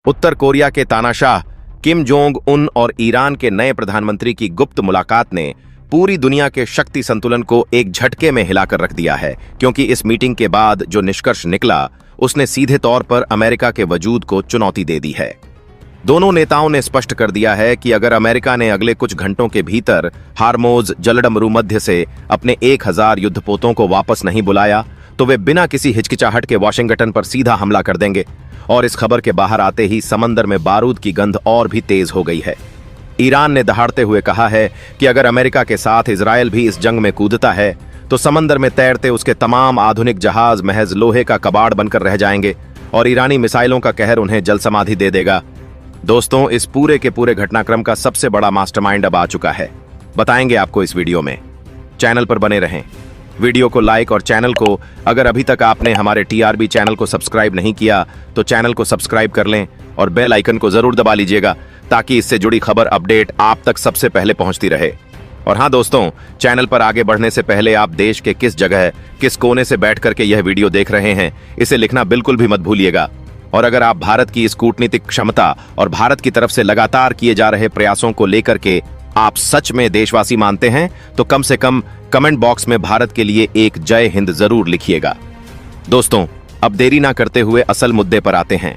उत्तर Korea के तानाशाह Kim Jong Un और ईरान के नए प्रधानमंत्री की गुप्त मुलाकात ने पूरी दुनिया के शक्ति संतुलन को एक झटके में हिलाकर रख दिया है, क्योंकि इस मीटिंग के बाद जो निष्कर्ष निकला उसने सीधे तौर पर अमेरिका के वजूद को चुनौती दे दी है। दोनों नेताओं ने स्पष्ट कर दिया है कि अगर अमेरिका ने अगले कुछ घंटों के भीतर हार्मोज जलडमरू मध्य से अपने 1000 युद्धपोतों को वापस नहीं बुलाया तो वे बिना किसी हिचकिचाहट के वाशिंगटन पर सीधा हमला कर देंगे। और इस खबर के बाहर आते ही समंदर में बारूद की गंध और भी तेज हो गई है। ईरान ने दहाड़ते हुए कहा है कि अगर अमेरिका के साथ इजरायल भी इस जंग में कूदता है तो समंदर में तैरते उसके तमाम आधुनिक जहाज महज लोहे का कबाड़ बनकर रह जाएंगे और ईरानी मिसाइलों का कहर उन्हें जल समाधि दे देगा। दोस्तों, इस पूरे के पूरे घटनाक्रम का सबसे बड़ा मास्टरमाइंड अब आ चुका है। बताएंगे आपको इस वीडियो में। चैनल पर बने रहें। वीडियो को लाइक और चैनल को, अगर अभी तक आपने हमारे टीआरबी चैनल को सब्सक्राइब नहीं किया तो चैनल को सब्सक्राइब कर लें और बेल आइकन को जरूर दबा लीजिएगा ताकि इससे जुड़ी खबर अपडेट आप तक सबसे पहले पहुंचती रहे। और हाँ दोस्तों, चैनल पर आगे बढ़ने से पहले आप देश के किस जगह किस कोने से बैठ करके यह वीडियो देख रहे हैं इसे लिखना बिल्कुल भी मत भूलिएगा। और अगर आप भारत की इस कूटनीतिक क्षमता और भारत की तरफ से लगातार किए जा रहे प्रयासों को लेकर के आप सच में देशवासी मानते हैं तो कम से कम कमेंट बॉक्स में भारत के लिए एक जय हिंद जरूर लिखिएगा। दोस्तों, अब देरी ना करते हुए असल मुद्दे पर आते हैं।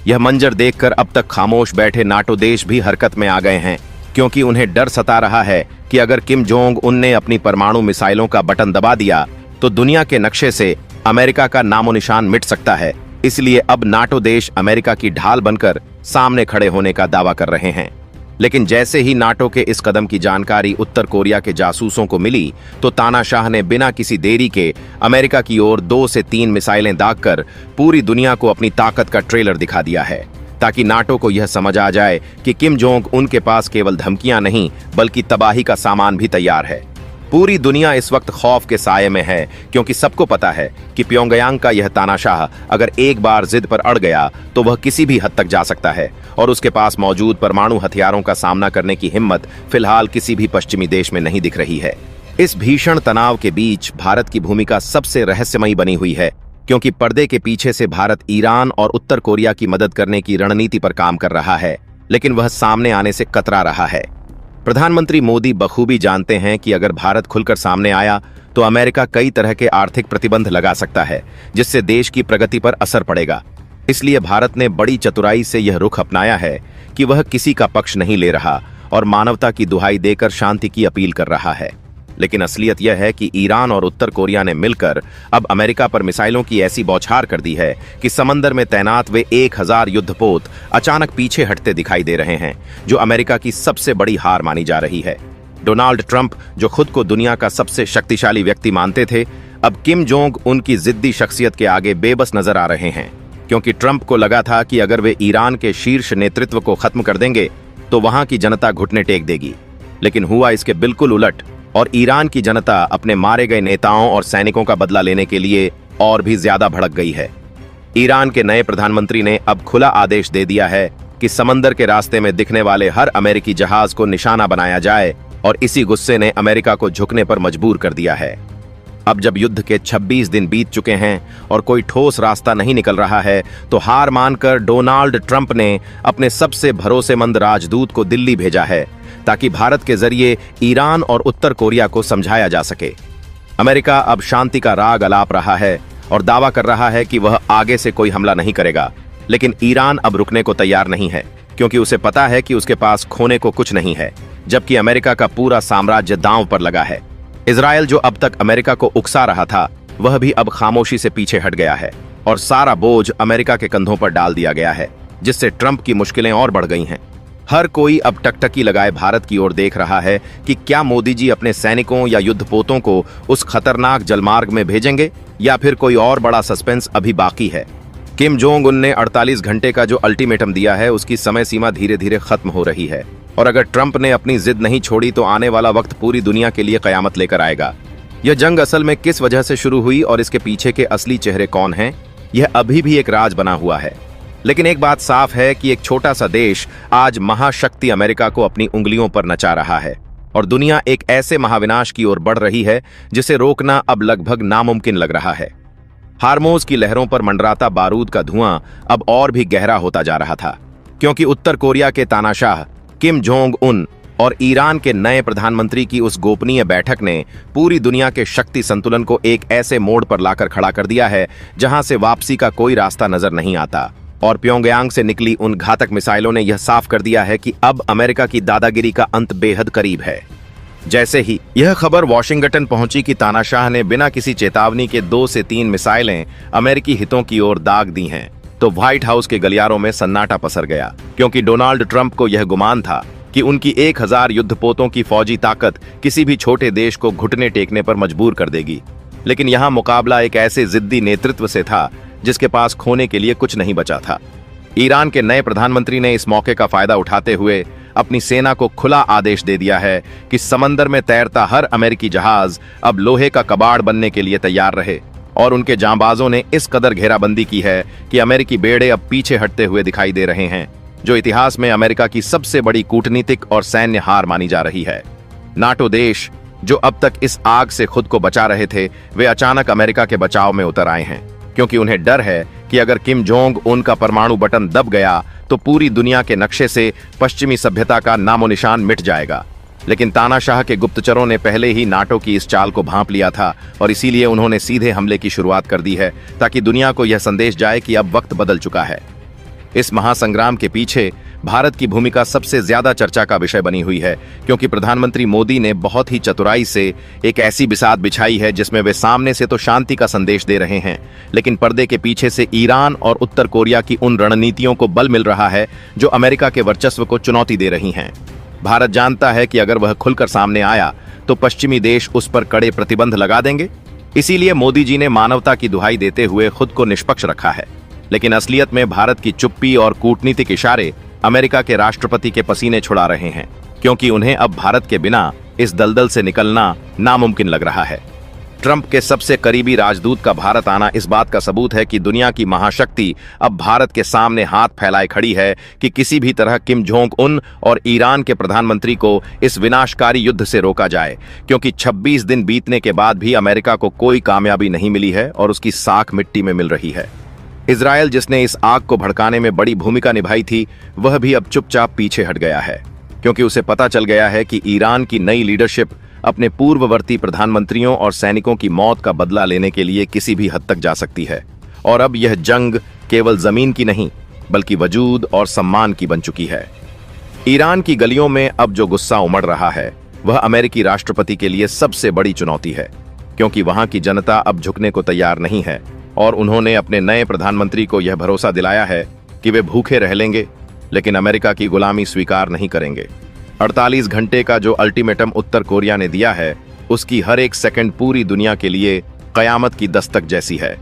यह मंजर देखकर अब तक खामोश बैठे नाटो देश भी हरकत में आ गए हैं, क्योंकि उन्हें डर सता रहा है कि अगर किम जोंग उन ने अपनी परमाणु मिसाइलों का बटन दबा दिया तो दुनिया के नक्शे से अमेरिका का नामो निशान मिट सकता है। इसलिए अब नाटो देश अमेरिका की ढाल बनकर सामने खड़े होने का दावा कर रहे हैं। लेकिन जैसे ही नाटो के इस कदम की जानकारी उत्तर कोरिया के जासूसों को मिली तो तानाशाह ने बिना किसी देरी के अमेरिका की ओर 2 से 3 मिसाइलें दागकर पूरी दुनिया को अपनी ताकत का ट्रेलर दिखा दिया है, ताकि नाटो को यह समझ आ जाए कि किम जोंग उनके पास केवल धमकियां नहीं बल्कि तबाही का सामान भी तैयार है। पूरी दुनिया इस वक्त खौफ के साये में है, क्योंकि सबको पता है कि प्योंगयांग का यह तानाशाह अगर एक बार जिद पर अड़ गया तो वह किसी भी हद तक जा सकता है और उसके पास मौजूद परमाणु हथियारों का सामना करने की हिम्मत फिलहाल किसी भी पश्चिमी देश में नहीं दिख रही है। इस भीषण तनाव के बीच भारत की भूमिका सबसे रहस्यमयी बनी हुई है, क्योंकि पर्दे के पीछे से भारत ईरान और उत्तर कोरिया की मदद करने की रणनीति पर काम कर रहा है, लेकिन वह सामने आने से कतरा रहा है। प्रधानमंत्री मोदी बखूबी जानते हैं कि अगर भारत खुलकर सामने आया तो अमेरिका कई तरह के आर्थिक प्रतिबंध लगा सकता है, जिससे देश की प्रगति पर असर पड़ेगा। इसलिए भारत ने बड़ी चतुराई से यह रुख अपनाया है कि वह किसी का पक्ष नहीं ले रहा और मानवता की दुहाई देकर शांति की अपील कर रहा है। लेकिन असलियत यह है कि ईरान और उत्तर कोरिया ने मिलकर अब अमेरिका पर मिसाइलों की ऐसी बौछार कर दी है कि समंदर में तैनात वे 1000 युद्धपोत अचानक पीछे हटते दिखाई दे रहे हैं, जो अमेरिका की सबसे बड़ी हार मानी जा रही है। डोनाल्ड ट्रंप, जो खुद को दुनिया का सबसे शक्तिशाली व्यक्ति मानते थे, अब किम जोंग उनकी जिद्दी शख्सियत के आगे बेबस नजर आ रहे हैं, क्योंकि ट्रंप को लगा था कि अगर वे ईरान के शीर्ष नेतृत्व को खत्म कर देंगे तो वहां की जनता घुटने टेक देगी। लेकिन हुआ इसके बिल्कुल उलट और ईरान की जनता अपने मारे गए नेताओं और सैनिकों का बदला लेने के लिए और भी ज्यादा भड़क गई है। ईरान के नए प्रधानमंत्री ने अब खुला आदेश दे दिया है कि समंदर के रास्ते में दिखने वाले हर अमेरिकी जहाज को निशाना बनाया जाए और इसी गुस्से ने अमेरिका को झुकने पर मजबूर कर दिया है। अब जब युद्ध के 26 दिन बीत चुके हैं और कोई ठोस रास्ता नहीं निकल रहा है तो हार मानकर डोनाल्ड ट्रंप ने अपने सबसे भरोसेमंद राजदूत को दिल्ली भेजा है, ताकि भारत के जरिए ईरान और उत्तर कोरिया को समझाया जा सके। अमेरिका अब शांति का राग अलाप रहा है और दावा कर रहा है कि वह आगे से कोई हमला नहीं करेगा, लेकिन ईरान अब रुकने को तैयार नहीं है, क्योंकि उसे पता है कि उसके पास खोने को कुछ नहीं है, जबकि अमेरिका का पूरा साम्राज्य दांव पर लगा है। इजरायल, जो अब तक अमेरिका को उकसा रहा था, वह भी अब खामोशी से पीछे हट गया है और सारा बोझ अमेरिका के कंधों पर डाल दिया गया है, जिससे ट्रंप की मुश्किलें और बढ़ गई हैं। हर कोई अब टकटकी लगाए भारत की ओर देख रहा है कि क्या मोदी जी अपने सैनिकों या युद्धपोतों को उस खतरनाक जलमार्ग में भेजेंगे या फिर कोई और बड़ा सस्पेंस अभी बाकी है। किम जोंग उन ने 48 घंटे का जो अल्टीमेटम दिया है उसकी समय सीमा धीरे धीरे खत्म हो रही है और अगर ट्रंप ने अपनी जिद नहीं छोड़ी तो आने वाला वक्त पूरी दुनिया के लिए कयामत लेकर आएगा। यह जंग असल में किस वजह से शुरू हुई और इसके पीछे के असली चेहरे कौन हैं, यह अभी भी एक राज बना हुआ है। लेकिन एक बात साफ है कि एक छोटा सा देश आज महाशक्ति अमेरिका को अपनी उंगलियों पर नचा रहा है और दुनिया एक ऐसे महाविनाश की ओर बढ़ रही है जिसे रोकना अब लगभग नामुमकिन लग रहा है। हार्मोज की लहरों पर मंडराता बारूद का धुआं अब और भी गहरा होता जा रहा था, क्योंकि उत्तर कोरिया के तानाशाह किम जोंग उन और ईरान के नए प्रधानमंत्री की उस गोपनीय बैठक ने पूरी दुनिया के शक्ति संतुलन को एक ऐसे मोड़ पर लाकर खड़ा कर दिया है जहां से वापसी का कोई रास्ता नजर नहीं आता। और प्योंगयांग से निकली उन घातक मिसाइलों ने यह साफ कर दिया है कि अब अमेरिका की दादागिरी का अंत बेहद करीब है। जैसे ही यह खबर वॉशिंगटन पहुंची कि तानाशाह ने बिना किसी चेतावनी के 2 से 3 मिसाइलें अमेरिकी हितों की ओर दाग दी हैं, तो व्हाइट हाउस के गलियारों में सन्नाटा पसर गया, क्योंकि डोनाल्ड ट्रंप को यह गुमान था कि उनकी 1000 युद्धपोतों की फौजी ताकत किसी भी छोटे देश को घुटने टेकने पर मजबूर कर देगी। लेकिन यहाँ मुकाबला एक ऐसे जिद्दी नेतृत्व से था जिसके पास खोने के लिए कुछ नहीं बचा था। ईरान के नए प्रधानमंत्री ने इस मौके का फायदा उठाते हुए अपनी सेना को खुला आदेश दे दिया है कि समंदर में तैरता हर अमेरिकी जहाज अब लोहे का कबाड़ बनने के लिए तैयार रहे। और उनके जांबाजों ने इस कदर घेराबंदी की है कि अमेरिकी बेड़े अब पीछे हटते हुए दिखाई दे रहे हैं, जो इतिहास में अमेरिका की सबसे बड़ी कूटनीतिक और सैन्य हार मानी जा रही है। नाटो देश जो अब तक इस आग से खुद को बचा रहे थे, वे अचानक अमेरिका के बचाव में उतर आए हैं, क्योंकि उन्हें डर है कि अगर किम जोंग उन का परमाणु बटन दब गया तो पूरी दुनिया के नक्शे से पश्चिमी सभ्यता का नामो निशान मिट जाएगा। लेकिन तानाशाह के गुप्तचरों ने पहले ही नाटो की इस चाल को भांप लिया था और इसीलिए उन्होंने सीधे हमले की शुरुआत कर दी है, ताकि दुनिया को यह संदेश जाए कि अब वक्त बदल चुका है। इस महासंग्राम के पीछे भारत की भूमिका सबसे ज्यादा चर्चा का विषय बनी हुई है, क्योंकि प्रधानमंत्री मोदी ने बहुत ही चतुराई से एक ऐसी बिसात बिछाई है जिसमें वे सामने से तो शांति का संदेश दे रहे हैं, लेकिन पर्दे के पीछे से ईरान और उत्तर कोरिया की उन रणनीतियों को बल मिल रहा है जो अमेरिका के वर्चस्व को चुनौती दे रही हैं। भारत जानता है कि अगर वह खुलकर सामने आया तो पश्चिमी देश उस पर कड़े प्रतिबंध लगा देंगे। इसीलिए मोदी जी ने मानवता की दुहाई देते हुए खुद को निष्पक्ष रखा है। लेकिन असलियत में भारत की चुप्पी और कूटनीतिक इशारे अमेरिका के राष्ट्रपति के पसीने छुड़ा रहे हैं, क्योंकि उन्हें अब भारत के बिना इस दलदल से निकलना नामुमकिन लग रहा है। ट्रंप के सबसे करीबी राजदूत का भारत आना इस बात का सबूत है कि दुनिया की महाशक्ति अब भारत के सामने हाथ फैलाए खड़ी है कि किसी भी तरह किम जोंग उन और ईरान के प्रधानमंत्री को इस विनाशकारी युद्ध से रोका जाए, क्योंकि 26 दिन बीतने के बाद भी अमेरिका को कोई कामयाबी नहीं मिली है और उसकी साख मिट्टी में मिल रही है। इजरायल, जिसने इस आग को भड़काने में बड़ी भूमिका निभाई थी, वह भी अब चुपचाप पीछे हट गया है, क्योंकि उसे पता चल गया है कि ईरान की नई लीडरशिप अपने पूर्ववर्ती प्रधानमंत्रियों और सैनिकों की मौत का बदला लेने के लिए किसी भी हद तक जा सकती है। और अब यह जंग केवल जमीन की नहीं, बल्कि वजूद और सम्मान की बन चुकी है। ईरान की गलियों में अब जो गुस्सा उमड़ रहा है, वह अमेरिकी राष्ट्रपति के लिए सबसे बड़ी चुनौती है, क्योंकि वहां की जनता अब झुकने को तैयार नहीं है और उन्होंने अपने नए प्रधानमंत्री को यह भरोसा दिलाया है कि वे भूखे रह लेंगे, लेकिन अमेरिका की गुलामी स्वीकार नहीं करेंगे। 48 घंटे का जो अल्टीमेटम उत्तर कोरिया ने दिया है, उसकी हर एक सेकंड पूरी दुनिया के लिए कयामत की दस्तक जैसी है,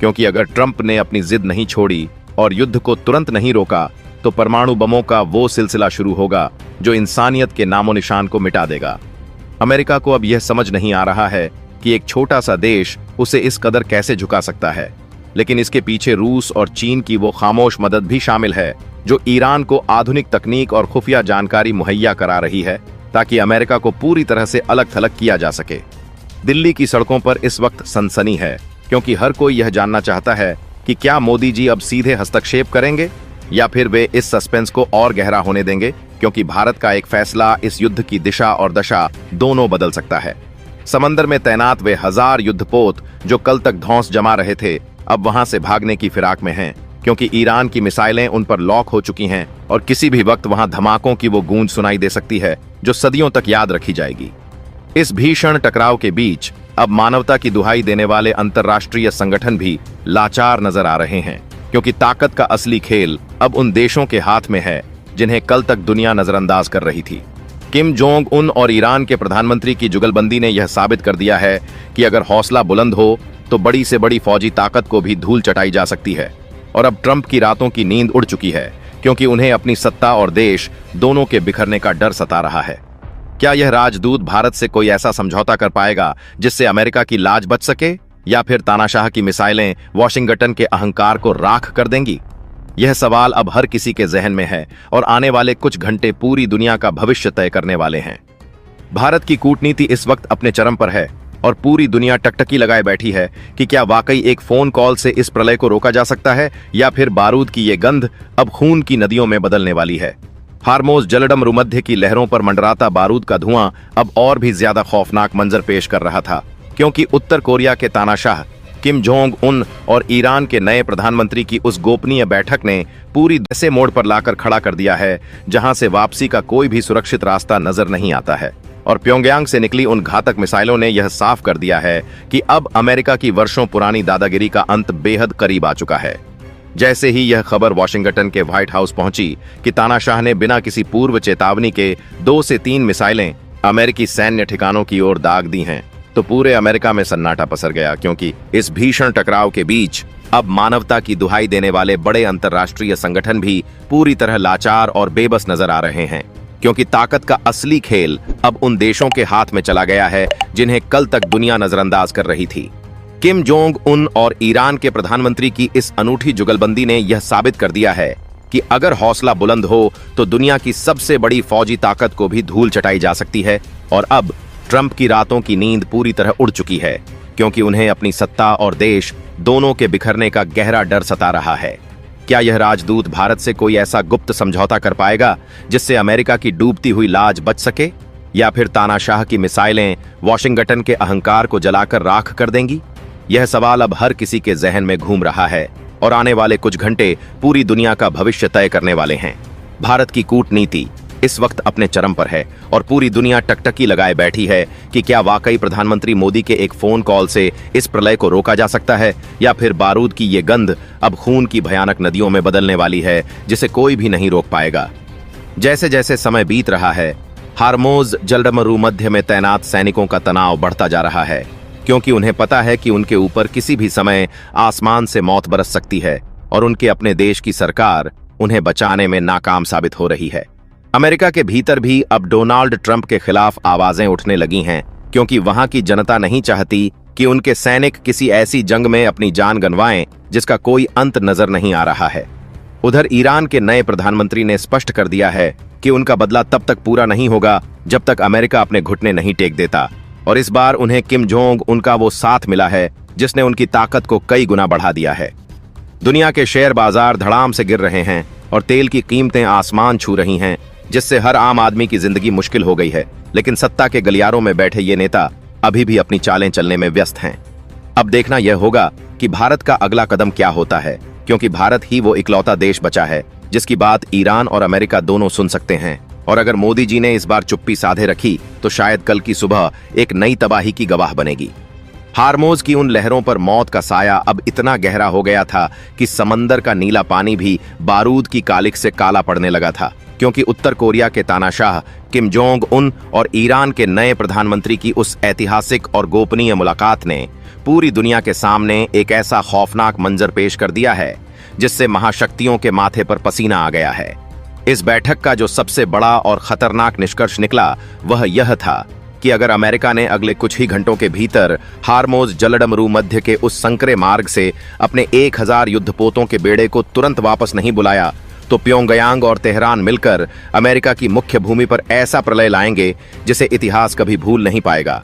क्योंकि अगर ट्रंप ने अपनी जिद नहीं छोड़ी और युद्ध को तुरंत नहीं रोका, तो परमाणु बमों का वो सिलसिला शुरू होगा जो इंसानियत के नामो निशान को मिटा देगा। अमेरिका को अब यह समझ नहीं आ रहा है कि एक छोटा सा देश उसे इस कदर कैसे झुका सकता है, लेकिन इसके पीछे रूस और चीन की वो खामोश मदद भी शामिल है जो ईरान को आधुनिक तकनीक और खुफिया जानकारी मुहैया करा रही है, ताकि अमेरिका को पूरी तरह से अलग थलग किया जा सके। दिल्ली की सड़कों पर इस वक्त सनसनी है, क्योंकि हर कोई यह जानना चाहता है कि क्या मोदी जी अब सीधे हस्तक्षेप करेंगे या फिर वे इस सस्पेंस को और गहरा होने देंगे, क्योंकि भारत का एक फैसला इस युद्ध की दिशा और दशा दोनों बदल सकता है। समंदर में तैनात वे 1000 युद्धपोत जो कल तक धौंस जमा रहे थे, अब वहां से भागने की फिराक में हैं, क्योंकि ईरान की मिसाइलें उन पर लॉक हो चुकी हैं और किसी भी वक्त वहां धमाकों की वो गूंज सुनाई दे सकती है जो सदियों तक याद रखी जाएगी। इस भीषण टकराव के बीच अब मानवता की दुहाई देने वाले अंतर्राष्ट्रीय संगठन भी लाचार नजर आ रहे हैं, क्योंकि ताकत का असली खेल अब उन देशों के हाथ में है जिन्हें कल तक दुनिया नजरअंदाज कर रही थी। किम जोंग उन और ईरान के प्रधानमंत्री की जुगलबंदी ने यह साबित कर दिया है कि अगर हौसला बुलंद हो तो बड़ी से बड़ी फौजी ताकत को भी धूल चटाई जा सकती है। और अब ट्रंप की रातों की नींद उड़ चुकी है, क्योंकि उन्हें अपनी सत्ता और देश दोनों के बिखरने का डर सता रहा है। क्या यह राजदूत भारत से कोई ऐसा समझौता कर पाएगा जिससे अमेरिका की लाज बच सके, या फिर तानाशाह की मिसाइलें वॉशिंगटन के अहंकार को राख कर देंगी? यह सवाल अब हर किसी के जहन में है और आने वाले कुछ घंटे पूरी दुनिया का भविष्य तय करने वाले हैं। भारत की कूटनीति इस वक्त अपने चरम पर है और पूरी दुनिया टकटकी लगाए बैठी है कि क्या वाकई एक फोन कॉल से इस प्रलय को रोका जा सकता है या फिर बारूद की ये गंध अब खून की नदियों में बदलने वाली है। हार्मोज जलडम भूमध्य की लहरों पर मंडराता बारूद का धुआं अब और भी ज्यादा खौफनाक मंजर पेश कर रहा था, क्योंकि उत्तर कोरिया के तानाशाह किम जोंग उन और ईरान के नए प्रधानमंत्री की उस गोपनीय बैठक ने पूरी ऐसे मोड़ पर लाकर खड़ा कर दिया है जहां से वापसी का कोई भी सुरक्षित रास्ता नजर नहीं आता है। और प्योंगयांग से निकली उन घातक मिसाइलों ने यह साफ कर दिया है कि अब अमेरिका की वर्षों पुरानी दादागिरी का अंत बेहद करीब आ चुका है। जैसे ही यह खबर वॉशिंगटन के व्हाइट हाउस पहुंची कि तानाशाह ने बिना किसी पूर्व चेतावनी के 2 से 3 मिसाइलें अमेरिकी सैन्य ठिकानों की ओर दाग दी हैं, तो पूरे अमेरिका में सन्नाटा पसर गया, क्योंकि इस भीषण टकराव के बीच अब मानवता की दुहाई देने वाले बड़े अंतर्राष्ट्रीय संगठन भी पूरी तरह लाचार और बेबस नजर आ रहे हैं, क्योंकि ताकत का असली खेल अब उन देशों के हाथ में चला गया है जिन्हें कल तक दुनिया नजरअंदाज कर रही थी। किम जोंग उन और ईरान के प्रधानमंत्री की इस अनूठी जुगलबंदी ने यह साबित कर दिया है कि अगर हौसला बुलंद हो तो दुनिया की सबसे बड़ी फौजी ताकत को भी धूल चटाई जा सकती है। और अब ट्रंप की रातों की नींद पूरी तरह उड़ चुकी है, क्योंकि उन्हें अपनी सत्ता और देश दोनों के बिखरने का गहरा डर सता रहा है। क्या यह राजदूत भारत से कोई ऐसा गुप्त समझौता कर पाएगा जिससे अमेरिका की डूबती हुई लाज बच सके, या फिर तानाशाह की मिसाइलें वॉशिंगटन के अहंकार को जलाकर राख कर देंगी? यह सवाल अब हर किसी के जहन में घूम रहा है और आने वाले कुछ घंटे पूरी दुनिया का भविष्य तय करने वाले हैं। भारत की कूटनीति इस वक्त अपने चरम पर है और पूरी दुनिया टकटकी लगाए बैठी है कि क्या वाकई प्रधानमंत्री मोदी के एक फोन कॉल से इस प्रलय को रोका जा सकता है, या फिर बारूद की ये गंध अब खून की भयानक नदियों में बदलने वाली है जिसे कोई भी नहीं रोक पाएगा। जैसे जैसे समय बीत रहा है, हार्मोज जलडमरू में तैनात सैनिकों का तनाव बढ़ता जा रहा है, क्योंकि उन्हें पता है कि उनके ऊपर किसी भी समय आसमान से मौत बरस सकती है और उनके अपने देश की सरकार उन्हें बचाने में नाकाम साबित हो रही है। अमेरिका के भीतर भी अब डोनाल्ड ट्रंप के खिलाफ आवाजें उठने लगी हैं, क्योंकि वहां की जनता नहीं चाहती कि उनके सैनिक किसी ऐसी जंग में अपनी जान गंवाएं जिसका कोई अंत नजर नहीं आ रहा है। उधर ईरान के नए प्रधानमंत्री ने स्पष्ट कर दिया है कि उनका बदला तब तक पूरा नहीं होगा जब तक अमेरिका अपने घुटने नहीं टेक देता, और इस बार उन्हें किम जोंग उनका वो साथ मिला है जिसने उनकी ताकत को कई गुना बढ़ा दिया है। दुनिया के शेयर बाजार धड़ाम से गिर रहे हैं और तेल की कीमतें आसमान छू रही हैं, जिससे हर आम आदमी की जिंदगी मुश्किल हो गई है। लेकिन सत्ता के गलियारों में बैठे ये नेता अभी भी अपनी चालें चलने में व्यस्त हैं। अब देखना यह होगा कि भारत का अगला कदम क्या होता है, क्योंकि भारत ही वो इकलौता देश बचा है जिसकी बात ईरान और अमेरिका दोनों सुन सकते हैं। और अगर मोदी जी ने इस बार चुप्पी साधे रखी तो शायद कल की सुबह एक नई तबाही की गवाह बनेगी। हार्मोज की उन लहरों पर मौत का साया अब इतना गहरा हो गया था कि समंदर का नीला पानी भी बारूद की कालिख से काला पड़ने लगा था, क्योंकि उत्तर कोरिया के तानाशाह किम जोंग उन और ईरान के नए प्रधानमंत्री की उस ऐतिहासिक और गोपनीय मुलाकात ने पूरी दुनिया के सामने एक ऐसा खौफनाक मंजर पेश कर दिया है जिससे महाशक्तियों के माथे पर पसीना आ गया है। इस बैठक का जो सबसे बड़ा और खतरनाक निष्कर्ष निकला वह यह था कि अगर अमेरिका ने अगले कुछ ही घंटों के भीतर हार्मोज जलडमरू मध्य के उस संकरे मार्ग से अपने 1000 युद्धपोतों के बेड़े को तुरंत वापस नहीं बुलाया तो प्योंगयांग और तेहरान मिलकर अमेरिका की मुख्य भूमि पर ऐसा प्रलय लाएंगे जिसे इतिहास कभी भूल नहीं पाएगा।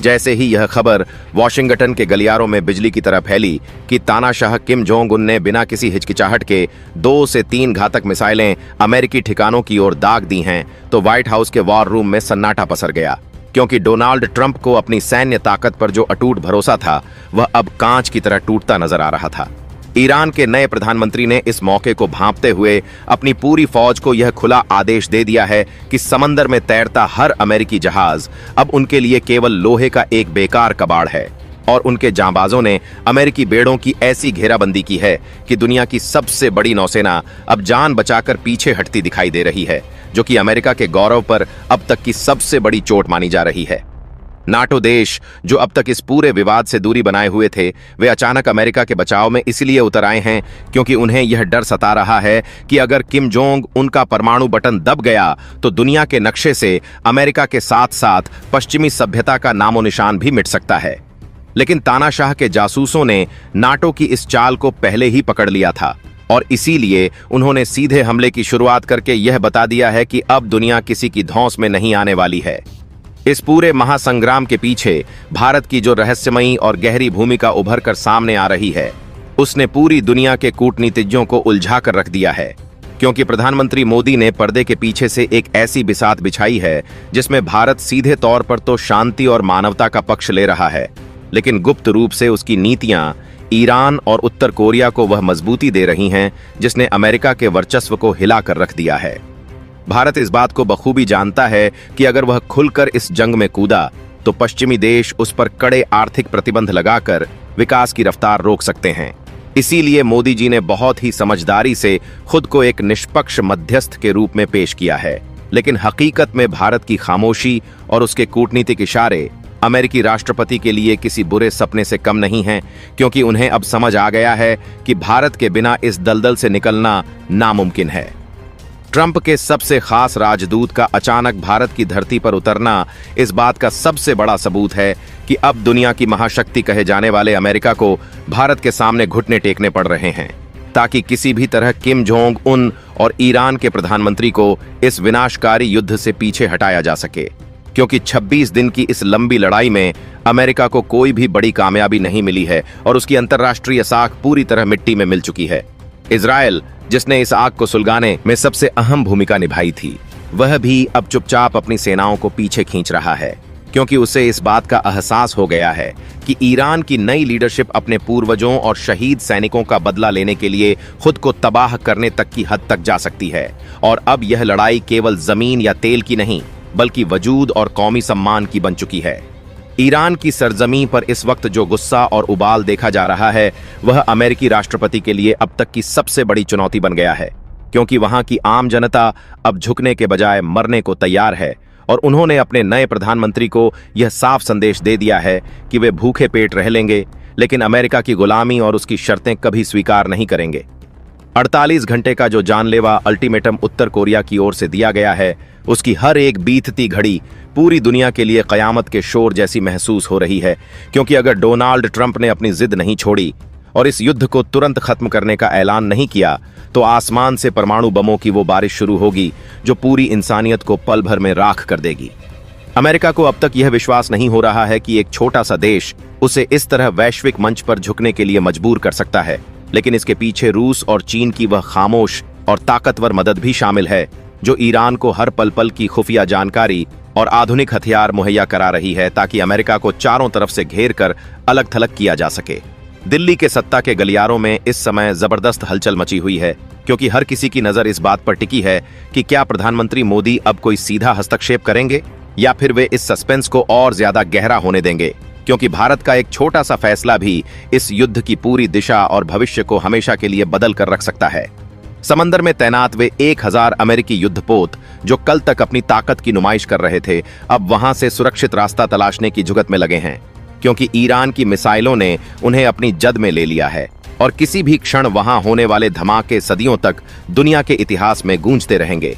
जैसे ही यह खबर वॉशिंगटन के गलियारों में बिजली की तरह फैली कि तानाशाह किम जोंग उन ने बिना किसी हिचकिचाहट के 2 से 3 घातक मिसाइलें अमेरिकी ठिकानों की ओर दाग दी हैं, तो व्हाइट हाउस के वॉर रूम में सन्नाटा पसर गया, क्योंकि डोनाल्ड ट्रंप को अपनी सैन्य ताकत पर जो अटूट भरोसा था वह अब कांच की तरह टूटता नजर आ रहा था। ईरान के नए प्रधानमंत्री ने इस मौके को भांपते हुए अपनी पूरी फौज को यह खुला आदेश दे दिया है कि समंदर में तैरता हर अमेरिकी जहाज अब उनके लिए केवल लोहे का एक बेकार कबाड़ है, और उनके जांबाजों ने अमेरिकी बेड़ों की ऐसी घेराबंदी की है कि दुनिया की सबसे बड़ी नौसेना अब जान बचाकर पीछे हटती दिखाई दे रही है, जो कि अमेरिका के गौरव पर अब तक की सबसे बड़ी चोट मानी जा रही है। नाटो देश जो अब तक इस पूरे विवाद से दूरी बनाए हुए थे, वे अचानक अमेरिका के बचाव में इसलिए उतर आए हैं क्योंकि उन्हें यह डर सता रहा है कि अगर किम जोंग उनका परमाणु बटन दब गया तो दुनिया के नक्शे से अमेरिका के साथ साथ पश्चिमी सभ्यता का नामो निशान भी मिट सकता है। लेकिन तानाशाह के जासूसों ने नाटो की इस चाल को पहले ही पकड़ लिया था और इसीलिए उन्होंने सीधे हमले की शुरुआत करके यह बता दिया है कि अब दुनिया किसी की धौंस में नहीं आने वाली है। इस पूरे महासंग्राम के पीछे भारत की जो रहस्यमयी और गहरी भूमिका उभर कर सामने आ रही है, उसने पूरी दुनिया के कूटनीतिज्ञों को उलझा कर रख दिया है। क्योंकि प्रधानमंत्री मोदी ने पर्दे के पीछे से एक ऐसी बिसात बिछाई है जिसमें भारत सीधे तौर पर तो शांति और मानवता का पक्ष ले रहा है, लेकिन गुप्त रूप से उसकी नीतियां ईरान और उत्तर कोरिया को वह मजबूती दे रही हैं जिसने अमेरिका के वर्चस्व को हिला कर रख दिया है। भारत इस बात को बखूबी जानता है कि अगर वह खुलकर इस जंग में कूदा तो पश्चिमी देश उस पर कड़े आर्थिक प्रतिबंध लगाकर विकास की रफ्तार रोक सकते हैं। इसीलिए मोदी जी ने बहुत ही समझदारी से खुद को एक निष्पक्ष मध्यस्थ के रूप में पेश किया है, लेकिन हकीकत में भारत की खामोशी और उसके कूटनीतिक इशारे अमेरिकी राष्ट्रपति के लिए किसी बुरे सपने से कम नहीं हैं, क्योंकि उन्हें अब समझ आ गया है कि भारत के बिना इस दलदल से निकलना नामुमकिन है। ट्रंप के सबसे खास राजदूत का अचानक भारत की धरती पर उतरना इस बात का सबसे बड़ा सबूत है कि अब दुनिया की महाशक्ति कहे जाने वाले अमेरिका को भारत के सामने घुटने टेकने पड़ रहे हैं, ताकि किसी भी तरह किम जोंग उन और ईरान के प्रधानमंत्री को इस विनाशकारी युद्ध से पीछे हटाया जा सके। क्योंकि 26 दिन की इस लंबी लड़ाई में अमेरिका को कोई भी बड़ी कामयाबी नहीं मिली है और उसकी अंतर्राष्ट्रीय साख पूरी तरह मिट्टी में मिल चुकी है। इजराइल, जिसने इस आग को सुलगाने में सबसे अहम भूमिका निभाई थी, वह भी अब चुपचाप अपनी सेनाओं को पीछे खींच रहा है, क्योंकि उसे इस बात का एहसास हो गया है कि ईरान की नई लीडरशिप अपने पूर्वजों और शहीद सैनिकों का बदला लेने के लिए खुद को तबाह करने तक की हद तक जा सकती है। और अब यह लड़ाई केवल जमीन या तेल की नहीं, बल्कि वजूद और कौमी सम्मान की बन चुकी है। ईरान की सरजमी पर इस वक्त जो गुस्सा और उबाल देखा जा रहा है, वह अमेरिकी राष्ट्रपति के लिए अब तक की सबसे बड़ी चुनौती बन गया है, क्योंकि वहां की आम जनता अब झुकने के बजाय मरने को तैयार है और उन्होंने अपने नए प्रधानमंत्री को यह साफ संदेश दे दिया है कि वे भूखे पेट रह लेंगे, लेकिन अमेरिका की गुलामी और उसकी शर्तें कभी स्वीकार नहीं करेंगे। 48 घंटे का जो जानलेवा अल्टीमेटम उत्तर कोरिया की ओर से दिया गया है, उसकी हर एक बीतती घड़ी पूरी दुनिया के लिए कयामत के शोर जैसी महसूस हो रही है, क्योंकि अगर डोनाल्ड ट्रंप ने अपनी जिद नहीं छोड़ी और इस युद्ध को तुरंत खत्म करने का ऐलान नहीं किया, तो आसमान से परमाणु बमों की वो बारिश शुरू होगी जो पूरी इंसानियत को पल भर में राख कर देगी। अमेरिका को अब तक यह विश्वास नहीं हो रहा है कि एक छोटा सा देश उसे इस तरह वैश्विक मंच पर झुकने के लिए मजबूर कर सकता है, लेकिन इसके पीछे रूस और चीन की वह खामोश और ताकतवर मदद भी शामिल है, जो ईरान को हर पल पल की खुफिया जानकारी और आधुनिक हथियार मुहैया करा रही है, ताकि अमेरिका को चारों तरफ से घेर कर अलग थलग किया जा सके। दिल्ली के सत्ता के गलियारों में इस समय जबरदस्त हलचल मची हुई है, क्योंकि हर किसी की नजर इस बात पर टिकी है कि क्या प्रधानमंत्री मोदी अब कोई सीधा हस्तक्षेप करेंगे या फिर वे इस सस्पेंस को और ज्यादा गहरा होने देंगे, क्योंकि भारत का एक छोटा सा फैसला भी इस युद्ध की पूरी दिशा और भविष्य को हमेशा के लिए बदल कर रख सकता है। समंदर में तैनात वे 1000 अमेरिकी युद्धपोत जो कल तक अपनी ताकत की नुमाइश कर रहे थे, अब वहां से सुरक्षित रास्ता तलाशने की जुगत में लगे हैं, क्योंकि ईरान की मिसाइलों ने उन्हें अपनी जद में ले लिया है और किसी भी क्षण वहां होने वाले धमाके सदियों तक दुनिया के इतिहास में गूंजते रहेंगे।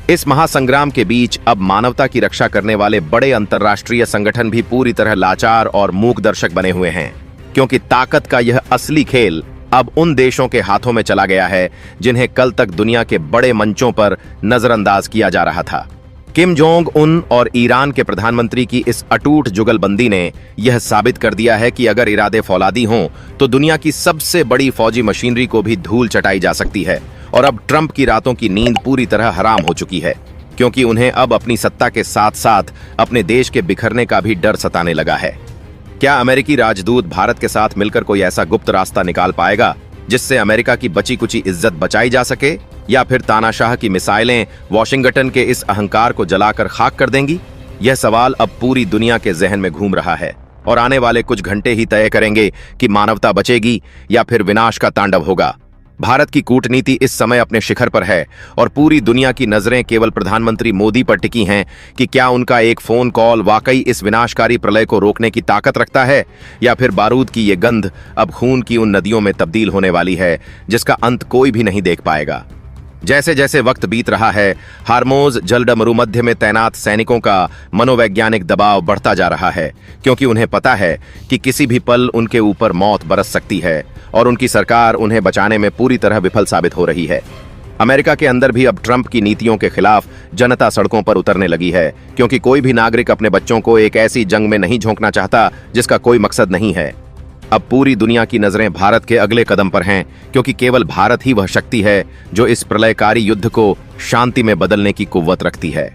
इस महासंग्राम के बीच अब मानवता की रक्षा करने वाले बड़े अंतर्राष्ट्रीय संगठन भी पूरी तरह लाचार और मूक दर्शक बने हुए हैं, क्योंकि ताकत का यह असली खेल अब उन देशों के हाथों में चला गया है जिन्हें कल तक दुनिया के बड़े मंचों पर नजरअंदाज किया जा रहा था। किम जोंग उन और ईरान के प्रधानमंत्री की इस अटूट जुगलबंदी ने यह साबित कर दिया है कि अगर इरादे फौलादी हों तो दुनिया की सबसे बड़ी फौजी मशीनरी को भी धूल चटाई जा सकती है। और अब ट्रंप की रातों की नींद पूरी तरह हराम हो चुकी है, क्योंकि उन्हें अब अपनी सत्ता के साथ साथ अपने देश के बिखरने का भी डर सताने लगा है। क्या अमेरिकी राजदूत भारत के साथ मिलकर कोई ऐसा गुप्त रास्ता निकाल पाएगा जिससे अमेरिका की बची कुची इज्जत बचाई जा सके, या फिर तानाशाह की मिसाइलें वॉशिंगटन के इस अहंकार को जलाकर खाक कर देंगी? यह सवाल अब पूरी दुनिया के जहन में घूम रहा है और आने वाले कुछ घंटे ही तय करेंगे कि मानवता बचेगी या फिर विनाश का तांडव होगा। भारत की कूटनीति इस समय अपने शिखर पर है और पूरी दुनिया की नजरें केवल प्रधानमंत्री मोदी पर टिकी हैं कि क्या उनका एक फोन कॉल वाकई इस विनाशकारी प्रलय को रोकने की ताकत रखता है, या फिर बारूद की ये गंध अब खून की उन नदियों में तब्दील होने वाली है जिसका अंत कोई भी नहीं देख पाएगा। जैसे जैसे वक्त बीत रहा है, हार्मोज जलडमरूमध्य में तैनात सैनिकों का मनोवैज्ञानिक दबाव बढ़ता जा रहा है, क्योंकि उन्हें पता है कि किसी भी पल उनके ऊपर मौत बरस सकती है और उनकी सरकार उन्हें बचाने में पूरी तरह विफल साबित हो रही है। अमेरिका के अंदर भी अब ट्रंप की नीतियों के खिलाफ जनता सड़कों पर उतरने लगी है, क्योंकि कोई भी नागरिक अपने बच्चों को एक ऐसी जंग में नहीं झोंकना चाहता जिसका कोई मकसद नहीं है। अब पूरी दुनिया की नजरें भारत के अगले कदम पर हैं, क्योंकि केवल भारत ही वह शक्ति है जो इस प्रलयकारी युद्ध को शांति में बदलने की कुव्वत रखती है।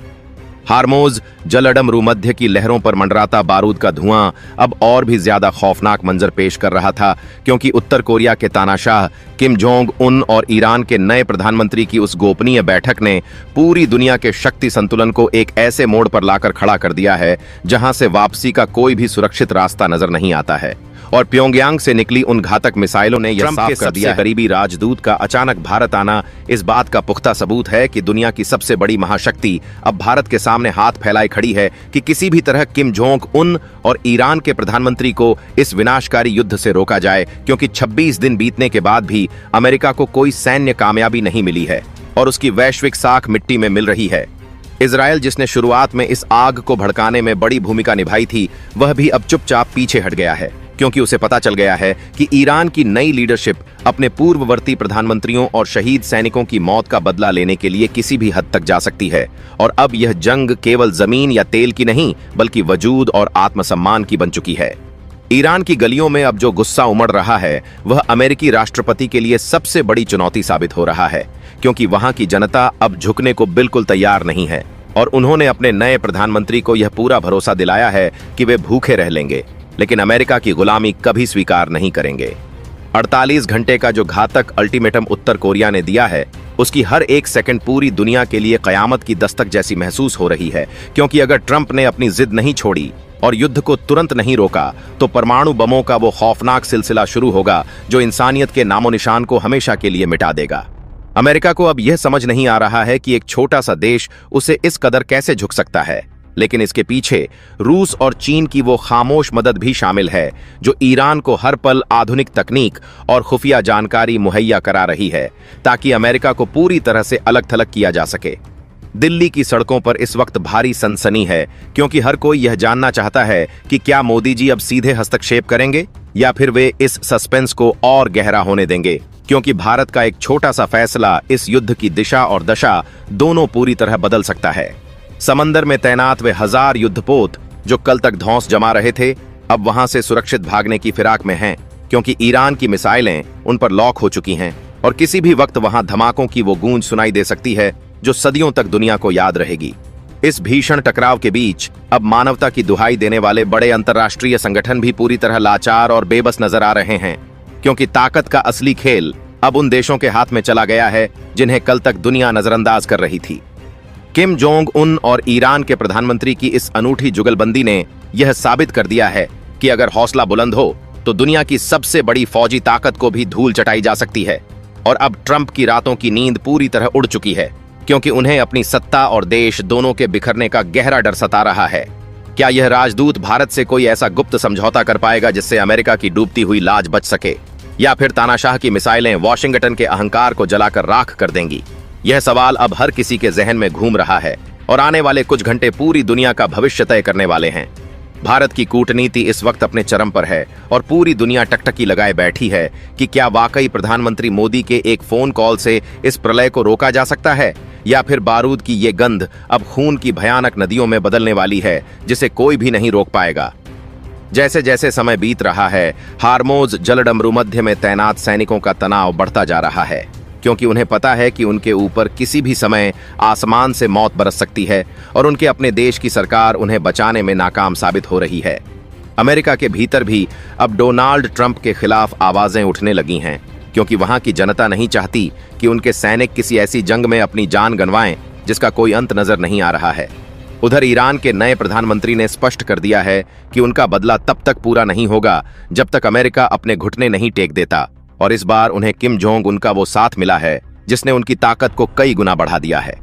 हार्मोज जलअडम भूमध्य की लहरों पर मंडराता बारूद का धुआं अब और भी ज्यादा खौफनाक मंजर पेश कर रहा था, क्योंकि उत्तर कोरिया के तानाशाह किम जोंग उन और ईरान के नए प्रधानमंत्री की उस गोपनीय बैठक ने पूरी दुनिया के शक्ति संतुलन को एक ऐसे मोड़ पर लाकर खड़ा कर दिया है जहां से वापसी का कोई भी सुरक्षित रास्ता नजर नहीं आता है। और प्योंगयांग से निकली उन घातक मिसाइलों ने यह साफ कर दिया, करीबी राजदूत का अचानक भारत आना इस बात का पुख्ता सबूत है कि दुनिया की सबसे बड़ी महाशक्ति अब भारत के सामने हाथ फैलाए खड़ी है कि किसी भी तरह किम जोंग उन और ईरान के प्रधानमंत्री को इस विनाशकारी युद्ध से रोका जाए, क्योंकि 26 दिन बीतने के बाद भी अमेरिका को कोई सैन्य कामयाबी नहीं मिली है और उसकी वैश्विक साख मिट्टी में मिल रही है। इजरायल, जिसने शुरुआत में इस आग को भड़काने में बड़ी भूमिका निभाई थी, वह भी अब चुपचाप पीछे हट गया है, क्योंकि उसे पता चल गया है कि ईरान की नई लीडरशिप अपने पूर्ववर्ती प्रधानमंत्रियों और शहीद सैनिकों की मौत का बदला लेने के लिए किसी भी हद तक जा सकती है। और अब यह जंग केवल जमीन या तेल की नहीं, बल्कि वजूद और आत्मसम्मान की बन चुकी है। ईरान की गलियों में अब जो गुस्सा उमड़ रहा है, वह अमेरिकी राष्ट्रपति के लिए सबसे बड़ी चुनौती साबित हो रहा है, क्योंकि वहां की जनता अब झुकने को बिल्कुल तैयार नहीं है और उन्होंने अपने नए प्रधानमंत्री को यह पूरा भरोसा दिलाया है कि वे भूखे रह लेंगे, लेकिन अमेरिका की गुलामी कभी स्वीकार नहीं करेंगे। 48 घंटे का जो घातक अल्टीमेटम उत्तर कोरिया ने दिया है, उसकी हर एक सेकंड पूरी दुनिया के लिए कयामत की दस्तक जैसी महसूस हो रही है, क्योंकि अगर ट्रंप ने अपनी जिद नहीं छोड़ी और युद्ध को तुरंत नहीं रोका, तो परमाणु बमों का वो खौफनाक सिलसिला शुरू होगा जो इंसानियत के नामो निशान को हमेशा के लिए मिटा देगा। अमेरिका को अब यह समझ नहीं आ रहा है कि एक छोटा सा देश उसे इस कदर कैसे झुक सकता है, लेकिन इसके पीछे रूस और चीन की वो खामोश मदद भी शामिल है जो ईरान को हर पल आधुनिक तकनीक और खुफिया जानकारी मुहैया करा रही है, ताकि अमेरिका को पूरी तरह से अलग थलग किया जा सके। दिल्ली की सड़कों पर इस वक्त भारी सनसनी है, क्योंकि हर कोई यह जानना चाहता है कि क्या मोदी जी अब सीधे हस्तक्षेप करेंगे या फिर वे इस सस्पेंस को और गहरा होने देंगे, क्योंकि भारत का एक छोटा सा फैसला इस युद्ध की दिशा और दशा दोनों पूरी तरह बदल सकता है। समंदर में तैनात वे 1000 युद्धपोत जो कल तक धौंस जमा रहे थे, अब वहां से सुरक्षित भागने की फिराक में हैं, क्योंकि ईरान की मिसाइलें उन पर लॉक हो चुकी हैं और किसी भी वक्त वहां धमाकों की वो गूंज सुनाई दे सकती है जो सदियों तक दुनिया को याद रहेगी। इस भीषण टकराव के बीच अब मानवता की दुहाई देने वाले बड़े अंतर्राष्ट्रीय संगठन भी पूरी तरह लाचार और बेबस नजर आ रहे हैं, क्योंकि ताकत का असली खेल अब उन देशों के हाथ में चला गया है जिन्हें कल तक दुनिया नजरअंदाज कर रही थी। किम जोंग उन और ईरान के प्रधानमंत्री की इस अनूठी जुगलबंदी ने यह साबित कर दिया है कि अगर हौसला बुलंद हो तो दुनिया की सबसे बड़ी फौजी ताकत को भी धूल चटाई जा सकती है। और अब ट्रंप की रातों की नींद पूरी तरह उड़ चुकी है, क्योंकि उन्हें अपनी सत्ता और देश दोनों के बिखरने का गहरा डर सता रहा है। क्या यह राजदूत भारत से कोई ऐसा गुप्त समझौता कर पाएगा जिससे अमेरिका की डूबती हुई लाज बच सके, या फिर तानाशाह की मिसाइलें वॉशिंगटन के अहंकार को जलाकर राख कर देंगी? यह सवाल अब हर किसी के जहन में घूम रहा है और आने वाले कुछ घंटे पूरी दुनिया का भविष्य तय करने वाले हैं। भारत की कूटनीति इस वक्त अपने चरम पर है और पूरी दुनिया टकटकी लगाए बैठी है कि क्या वाकई प्रधानमंत्री मोदी के एक फोन कॉल से इस प्रलय को रोका जा सकता है, या फिर बारूद की ये गंध अब खून की भयानक नदियों में बदलने वाली है जिसे कोई भी नहीं रोक पाएगा। जैसे जैसे समय बीत रहा है, हार्मोज जलडमरू मध्य में तैनात सैनिकों का तनाव बढ़ता जा रहा है, क्योंकि उन्हें पता है कि उनके ऊपर किसी भी समय आसमान से मौत बरस सकती है और उनके अपने देश की सरकार उन्हें बचाने में नाकाम साबित हो रही है। अमेरिका के भीतर भी अब डोनाल्ड ट्रंप के खिलाफ आवाजें उठने लगी हैं, क्योंकि वहां की जनता नहीं चाहती कि उनके सैनिक किसी ऐसी जंग में अपनी जान गंवाएं जिसका कोई अंत नजर नहीं आ रहा है। उधर ईरान के नए प्रधानमंत्री ने स्पष्ट कर दिया है कि उनका बदला तब तक पूरा नहीं होगा जब तक अमेरिका अपने घुटने नहीं टेक देता, और इस बार उन्हें किम जोंग उनका वो साथ मिला है जिसने उनकी ताकत को कई गुना बढ़ा दिया है।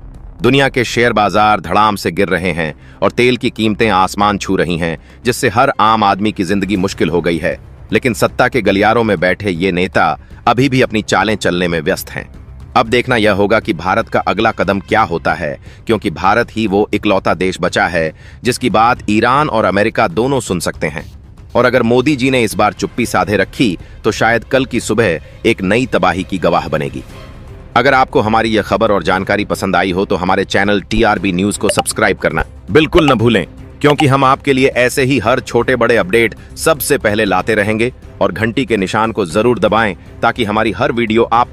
दुनिया के शेयर बाजार धड़ाम से गिर रहे हैं और तेल की कीमतें आसमान छू रही हैं, जिससे हर आम आदमी की जिंदगी मुश्किल हो गई है। लेकिन सत्ता के गलियारों में बैठे ये नेता अभी भी अपनी चालें चलने में व्यस्त हैं। अब देखना यह होगा कि भारत का अगला कदम क्या होता है, क्योंकि भारत ही वो इकलौता देश बचा है जिसकी बात ईरान और अमेरिका दोनों सुन सकते हैं। और अगर मोदी जी ने इस बार चुप्पी साधे रखी तो शायद कल की सुबह एक नई तबाही की गवाह बनेगी। अगर आपको हमारी यह खबर और जानकारी पसंद आई हो तो हमारे चैनल TRB न्यूज को सब्सक्राइब करना बिल्कुल न भूलें, क्योंकि हम आपके लिए ऐसे ही हर छोटे बड़े अपडेट सबसे पहले लाते रहेंगे। और घंटी के निशान को जरूर दबाएं ताकि हमारी हर वीडियो आप